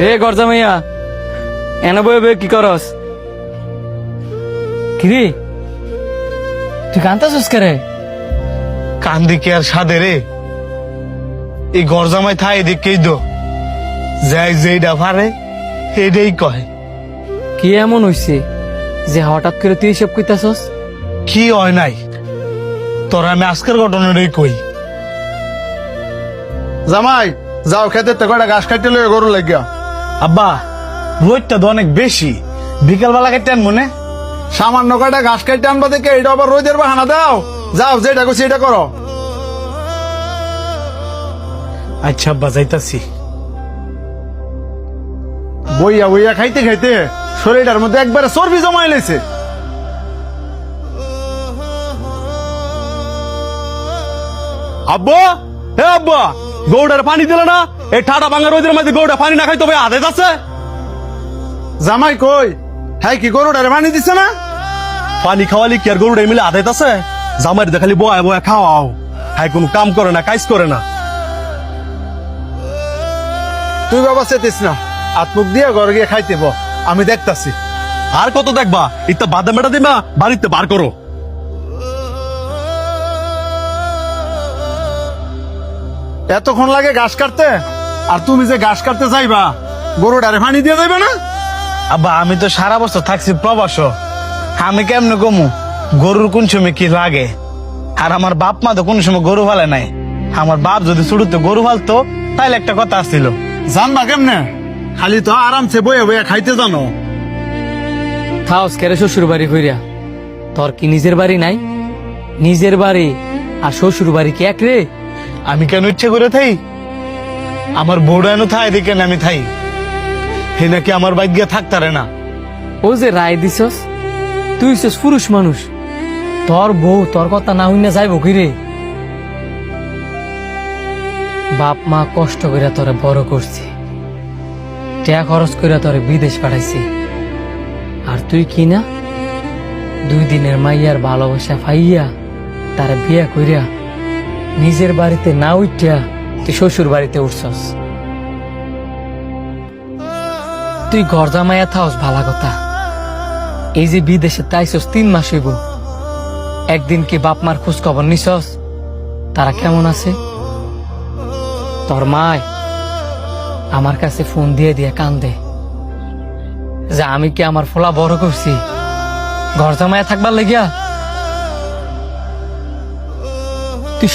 কিরে গরজা মাইয়া এনে বয়ে বয়ে কি করস? কিরে তুই কান্তাছিস কে? কান্দি কি আর সাদে রে? এই গরজামাই থাই দেখেই তো যাই যেইটা পারে এটাই কয়। কি এমন হইছে যে হঠাৎ করে তুই এসব কইতাছস? কি হয় নাই তোর আমি আজকের ঘটনাটাই কই। জামাই যাও খেতে তো কয়টা ঘাস কাটতে লয়ে গরু লাগিয়া। আব্বা রোদটা তো অনেক বেশি, বিকাল বেলা কেটে মনে সামান্য কয়টা ঘাস কাটতে আনবা দেখে এটা আবার রোদের বাহানা দাও। যাও যেটা করছি এটা করো। আচ্ছা আব্বা যাইতাছি। বইয়া বইয়া খাইতে খাইতে শরীরটার মধ্যে একবারে চর্বি জমাই লেছে। আব্বা হে আব্বা, গৌড়ার পানি দিলে না? এই ঠাডা ভাঙা রোদের মধ্যে গৌড়া পানি না খাই তবে আদেশ আছে? জামাই কই হ্যাঁ কি গরুটারে পানি দিছে না? পানি খাওয়ালি কি আর গরুটা মিলে আদায়ত আছে? জামাই দেখালি বয়া বয়া খাওয়াও, হ্যাঁ কোনো কাম করে না, কাজ করে না। তুই বাবা চেতিস না, আত্মুক দিয়ে ঘরে গিয়ে খাইতে বো, আমি দেখতাছি। আর কত দেখবা? ইত্যা বাদাম বেটা দিবা বাড়িতে বার করো। এতক্ষণ লাগে ঘাস কাটতে, আর তুমি যে ঘাস কাটতে যাইবা গরুটারে পানি দিয়ে যাইবে না? আব্বা আমি তো সারা বছর থাকছি প্রবাস, আমি কেমনে কমু গরুর কোন সময় কি লাগে? আর আমার বাপ মা তো কোন সময় গরু ফালে নাই। আমার বাপ যদি শুরুতে গরু ফালতো তাহলে একটা কথা আসছিল। জানবা কেমনে? খালি তো আরামসে বয়ে বয়ে খাইতে জানো। খাওস কেরে শ্বশুর বাড়ি কইরা? তোর কি নিজের বাড়ি নাই? নিজের বাড়ি আর শ্বশুর বাড়ি কি এক রে? আমি কেন ইচ্ছে করে থাই? আমার বউটা এনে থাই দেখেন আমি থাই, হে নাকি আমার বাইক গিয়ে থাকতারে না। ও যে রায় দিছস, তুই হইছস পুরুষ মানুষ, তোর বউ তোর কথা না হইনা যাইব কি রে? বাপ মা কষ্ট করে তোরে বড় করছে, টাকা খরচ করে তোরে বিদেশ পাঠাইছে, আর তুই কি না 2 দিনের মাইয়ার ভালোবাসা পাইয়া তার বিয়া কইরা নিজের বাড়িতে না উঠিয়া তুই শ্বশুর বাড়িতে উঠছস। তুই গরজা মাইয়া থাকস ভালা কথা, এই যে বিদেশে তাইছস 3 মাস হইব, একদিন কি বাপ মার খোঁজ খবর নিছস তারা কেমন আছে? তোর মায় আমার কাছে ফোন দিয়ে দিয়ে কান্দে যে আমি কি আমার ফোলা বড় করছি গরজা মায়া থাকবার লাগিয়া? তুই